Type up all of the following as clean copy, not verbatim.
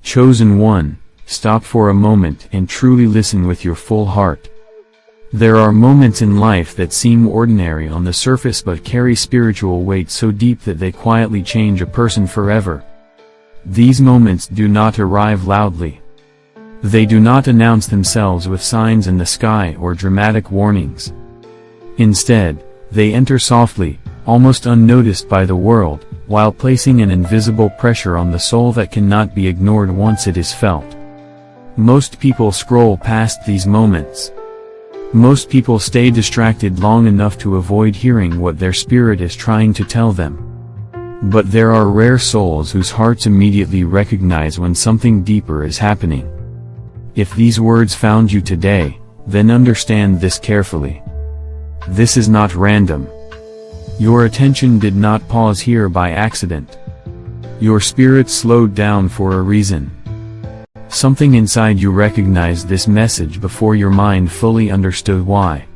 Chosen one, stop for a moment and truly listen with your full heart. There are moments in life that seem ordinary on the surface but carry spiritual weight so deep that they quietly change a person forever. These moments do not arrive loudly. They do not announce themselves with signs in the sky or dramatic warnings. Instead, they enter softly, almost unnoticed by the world, while placing an invisible pressure on the soul that cannot be ignored once it is felt. Most people scroll past these moments. Most people stay distracted long enough to avoid hearing what their spirit is trying to tell them. But there are rare souls whose hearts immediately recognize when something deeper is happening. If these words found you today, then understand this carefully. This is not random. Your attention did not pause here by accident. Your spirit slowed down for a reason. Something inside you recognized this message before your mind fully understood why.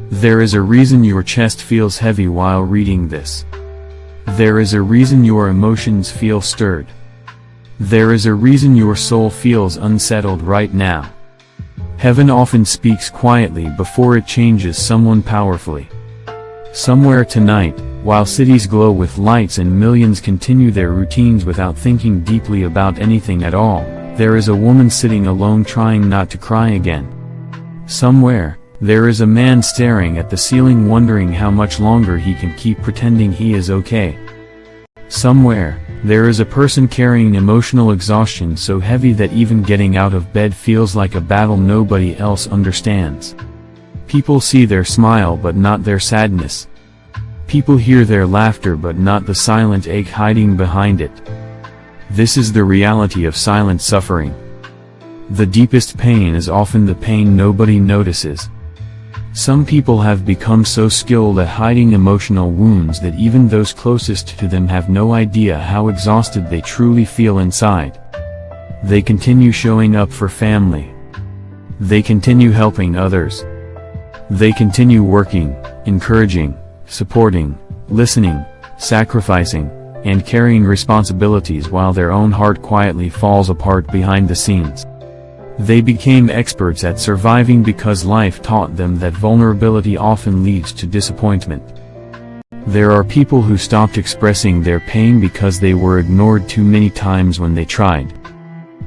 There is a reason your chest feels heavy while reading this. There is a reason your emotions feel stirred. There is a reason your soul feels unsettled right now. Heaven often speaks quietly before it changes someone powerfully. Somewhere tonight, while cities glow with lights and millions continue their routines without thinking deeply about anything at all, there is a woman sitting alone trying not to cry again. Somewhere, there is a man staring at the ceiling wondering how much longer he can keep pretending he is okay. Somewhere, there is a person carrying emotional exhaustion so heavy that even getting out of bed feels like a battle nobody else understands. People see their smile but not their sadness. People hear their laughter but not the silent ache hiding behind it. This is the reality of silent suffering. The deepest pain is often the pain nobody notices. Some people have become so skilled at hiding emotional wounds that even those closest to them have no idea how exhausted they truly feel inside. They continue showing up for family. They continue helping others. They continue working, encouraging, supporting, listening, sacrificing, and carrying responsibilities while their own heart quietly falls apart behind the scenes. They became experts at surviving because life taught them that vulnerability often leads to disappointment. There are people who stopped expressing their pain because they were ignored too many times when they tried.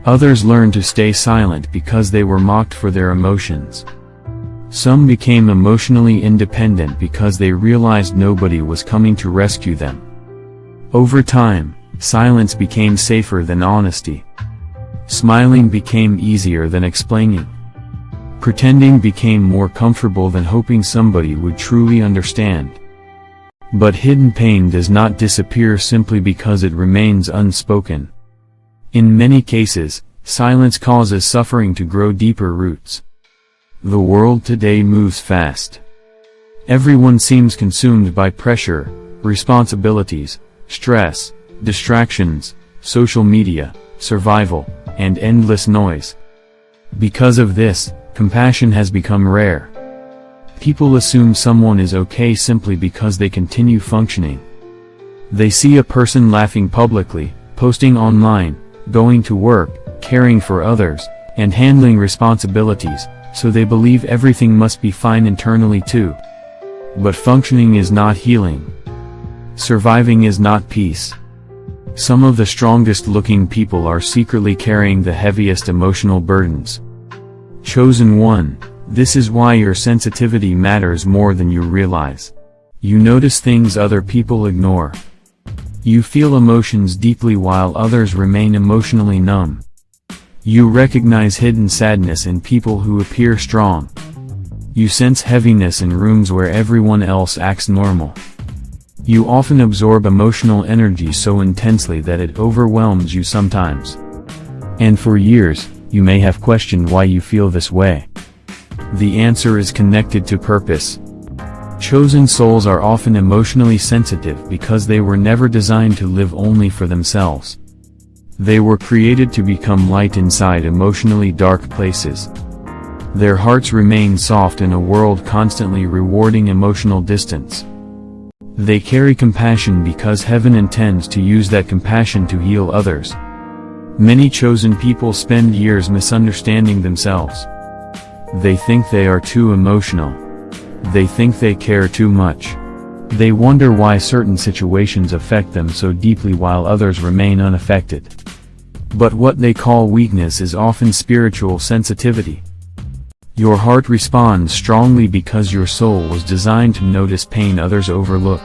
Others learned to stay silent because they were mocked for their emotions. Some became emotionally independent because they realized nobody was coming to rescue them. Over time, silence became safer than honesty. Smiling became easier than explaining. Pretending became more comfortable than hoping somebody would truly understand. But hidden pain does not disappear simply because it remains unspoken. In many cases, silence causes suffering to grow deeper roots. The world today moves fast. Everyone seems consumed by pressure, responsibilities, stress, distractions, social media, survival, and endless noise. Because of this, compassion has become rare. People assume someone is okay simply because they continue functioning. They see a person laughing publicly, posting online, going to work, caring for others, and handling responsibilities, so they believe everything must be fine internally too. But functioning is not healing. Surviving is not peace. Some of the strongest looking people are secretly carrying the heaviest emotional burdens. Chosen one, this is why your sensitivity matters more than you realize. You notice things other people ignore. You feel emotions deeply while others remain emotionally numb. You recognize hidden sadness in people who appear strong. You sense heaviness in rooms where everyone else acts normal. You often absorb emotional energy so intensely that it overwhelms you sometimes. And for years, you may have questioned why you feel this way. The answer is connected to purpose. Chosen souls are often emotionally sensitive because they were never designed to live only for themselves. They were created to become light inside emotionally dark places. Their hearts remain soft in a world constantly rewarding emotional distance. They carry compassion because heaven intends to use that compassion to heal others. Many chosen people spend years misunderstanding themselves. They think they are too emotional. They think they care too much. They wonder why certain situations affect them so deeply while others remain unaffected. But what they call weakness is often spiritual sensitivity. Your heart responds strongly because your soul was designed to notice pain others overlook.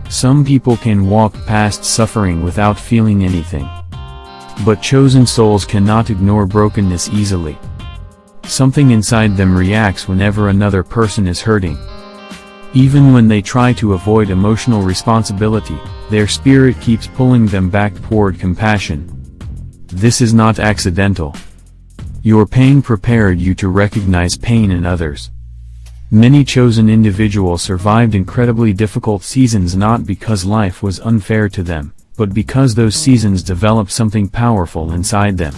Some people can walk past suffering without feeling anything. But chosen souls cannot ignore brokenness easily. Something inside them reacts whenever another person is hurting. Even when they try to avoid emotional responsibility, their spirit keeps pulling them back toward compassion. This is not accidental. Your pain prepared you to recognize pain in others. Many chosen individuals survived incredibly difficult seasons not because life was unfair to them, but because those seasons developed something powerful inside them.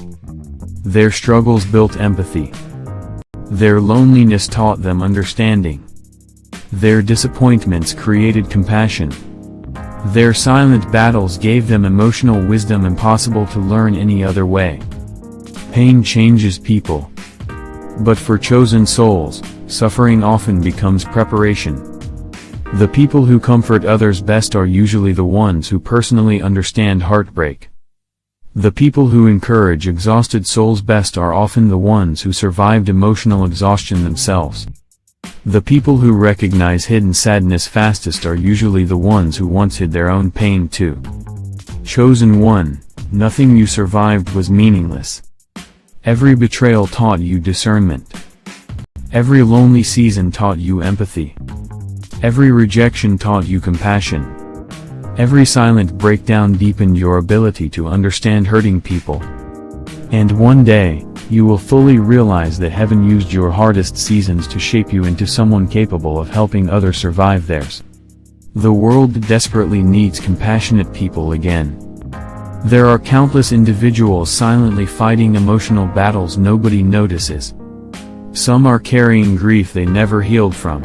Their struggles built empathy. Their loneliness taught them understanding. Their disappointments created compassion. Their silent battles gave them emotional wisdom impossible to learn any other way. Pain changes people. But for chosen souls, suffering often becomes preparation. The people who comfort others best are usually the ones who personally understand heartbreak. The people who encourage exhausted souls best are often the ones who survived emotional exhaustion themselves. The people who recognize hidden sadness fastest are usually the ones who once hid their own pain too. Chosen one, nothing you survived was meaningless. Every betrayal taught you discernment. Every lonely season taught you empathy. Every rejection taught you compassion. Every silent breakdown deepened your ability to understand hurting people. And one day, you will fully realize that heaven used your hardest seasons to shape you into someone capable of helping others survive theirs. The world desperately needs compassionate people again. There are countless individuals silently fighting emotional battles nobody notices. Some are carrying grief they never healed from.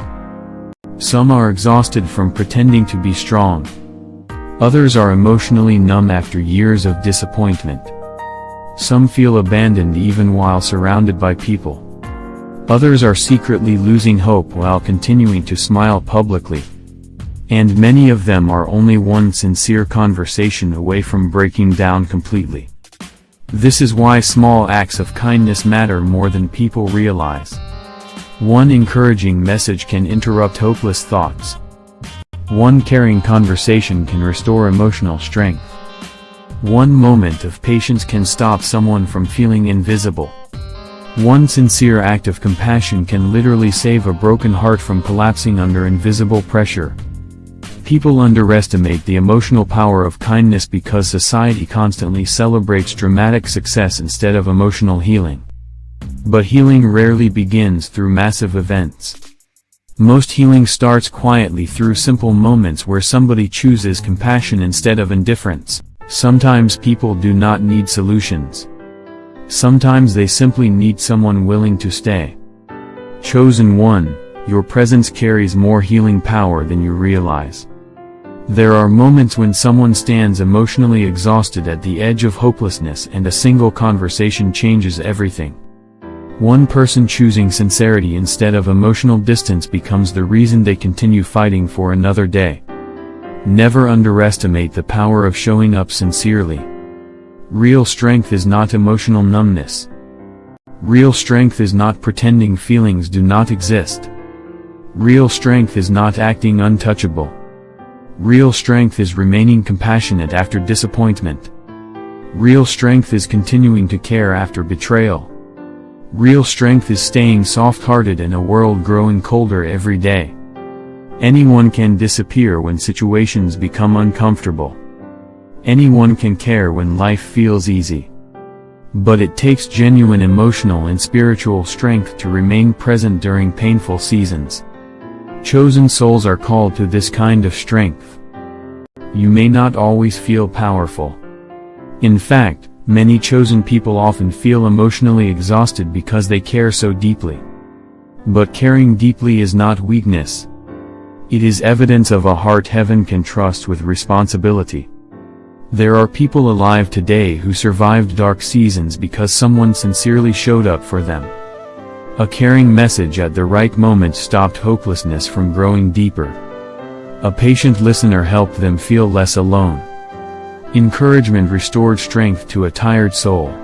Some are exhausted from pretending to be strong. Others are emotionally numb after years of disappointment. Some feel abandoned even while surrounded by people. Others are secretly losing hope while continuing to smile publicly. And many of them are only one sincere conversation away from breaking down completely. This is why small acts of kindness matter more than people realize. One encouraging message can interrupt hopeless thoughts. One caring conversation can restore emotional strength. One moment of patience can stop someone from feeling invisible. One sincere act of compassion can literally save a broken heart from collapsing under invisible pressure. People underestimate the emotional power of kindness because society constantly celebrates dramatic success instead of emotional healing. But healing rarely begins through massive events. Most healing starts quietly through simple moments where somebody chooses compassion instead of indifference. Sometimes people do not need solutions. Sometimes they simply need someone willing to stay. Chosen one, your presence carries more healing power than you realize. There are moments when someone stands emotionally exhausted at the edge of hopelessness and a single conversation changes everything. One person choosing sincerity instead of emotional distance becomes the reason they continue fighting for another day. Never underestimate the power of showing up sincerely. Real strength is not emotional numbness. Real strength is not pretending feelings do not exist. Real strength is not acting untouchable. Real strength is remaining compassionate after disappointment. Real strength is continuing to care after betrayal. Real strength is staying soft-hearted in a world growing colder every day. Anyone can disappear when situations become uncomfortable. Anyone can care when life feels easy. But it takes genuine emotional and spiritual strength to remain present during painful seasons. Chosen souls are called to this kind of strength. You may not always feel powerful. In fact, many chosen people often feel emotionally exhausted because they care so deeply. But caring deeply is not weakness. It is evidence of a heart heaven can trust with responsibility. There are people alive today who survived dark seasons because someone sincerely showed up for them. A caring message at the right moment stopped hopelessness from growing deeper. A patient listener helped them feel less alone. Encouragement restored strength to a tired soul.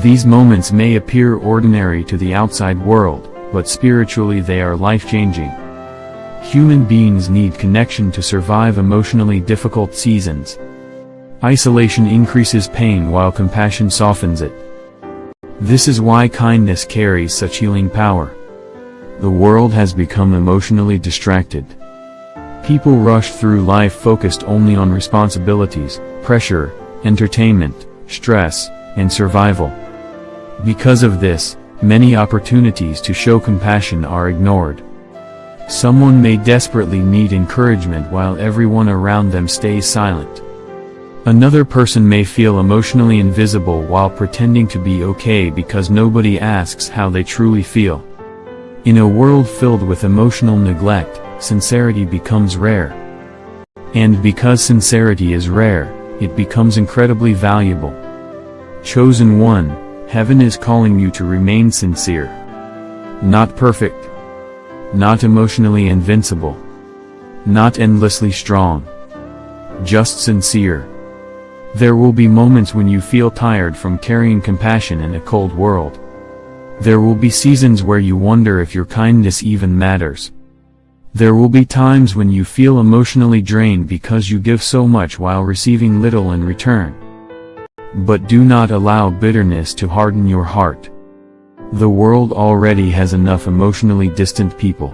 These moments may appear ordinary to the outside world, but spiritually they are life-changing. Human beings need connection to survive emotionally difficult seasons. Isolation increases pain while compassion softens it. This is why kindness carries such healing power. The world has become emotionally distracted. People rush through life focused only on responsibilities, pressure, entertainment, stress, and survival. Because of this, many opportunities to show compassion are ignored. Someone may desperately need encouragement while everyone around them stays silent. Another person may feel emotionally invisible while pretending to be okay because nobody asks how they truly feel. In a world filled with emotional neglect, sincerity becomes rare. And because sincerity is rare, it becomes incredibly valuable. Chosen one, heaven is calling you to remain sincere. Not perfect. Not emotionally invincible. Not endlessly strong. Just sincere. There will be moments when you feel tired from carrying compassion in a cold world. There will be seasons where you wonder if your kindness even matters. There will be times when you feel emotionally drained because you give so much while receiving little in return. But do not allow bitterness to harden your heart. The world already has enough emotionally distant people.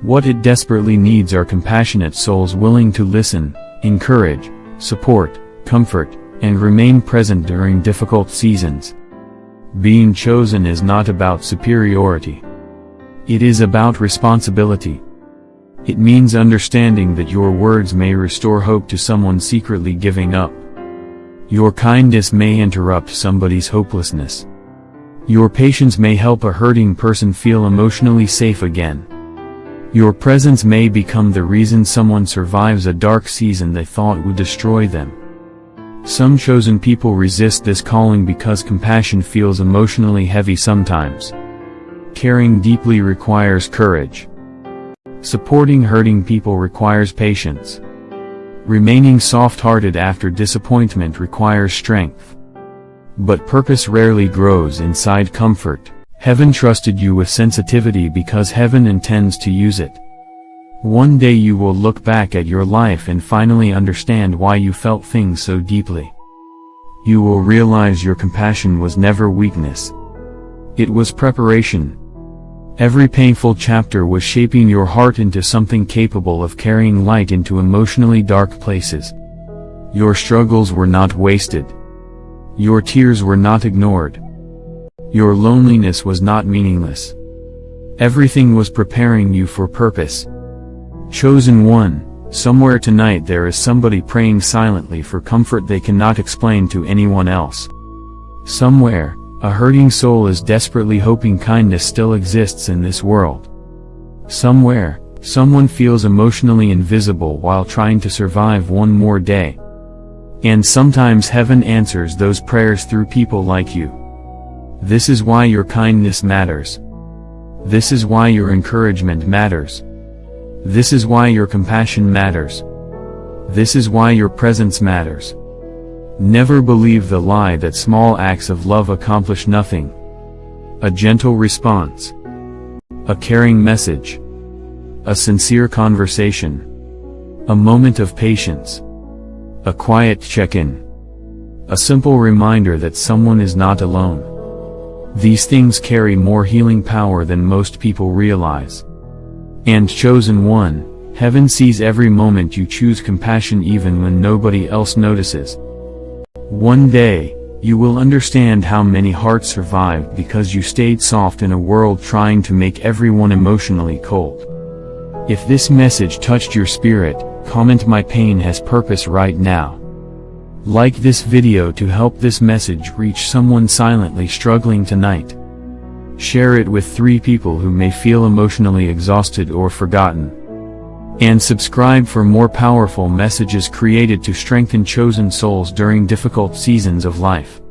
What it desperately needs are compassionate souls willing to listen, encourage, support, comfort, and remain present during difficult seasons. Being chosen is not about superiority. It is about responsibility. It means understanding that your words may restore hope to someone secretly giving up. Your kindness may interrupt somebody's hopelessness. Your patience may help a hurting person feel emotionally safe again. Your presence may become the reason someone survives a dark season they thought would destroy them. Some chosen people resist this calling because compassion feels emotionally heavy sometimes. Caring deeply requires courage. Supporting hurting people requires patience. Remaining soft-hearted after disappointment requires strength. But purpose rarely grows inside comfort. Heaven trusted you with sensitivity because heaven intends to use it. One day you will look back at your life and finally understand why you felt things so deeply. You will realize your compassion was never weakness. It was preparation. Every painful chapter was shaping your heart into something capable of carrying light into emotionally dark places. Your struggles were not wasted. Your tears were not ignored. Your loneliness was not meaningless. Everything was preparing you for purpose. Chosen one, somewhere tonight there is somebody praying silently for comfort they cannot explain to anyone else. Somewhere, a hurting soul is desperately hoping kindness still exists in this world. Somewhere, someone feels emotionally invisible while trying to survive one more day. And sometimes heaven answers those prayers through people like you. This is why your kindness matters. This is why your encouragement matters. This is why your compassion matters. This is why your presence matters. Never believe the lie that small acts of love accomplish nothing. A gentle response. A caring message. A sincere conversation. A moment of patience. A quiet check-in. A simple reminder that someone is not alone. These things carry more healing power than most people realize. And chosen one, heaven sees every moment you choose compassion even when nobody else notices. One day, you will understand how many hearts survived because you stayed soft in a world trying to make everyone emotionally cold. If this message touched your spirit, comment "My pain has purpose" right now. Like this video to help this message reach someone silently struggling tonight. Share it with 3 people who may feel emotionally exhausted or forgotten. And subscribe for more powerful messages created to strengthen chosen souls during difficult seasons of life.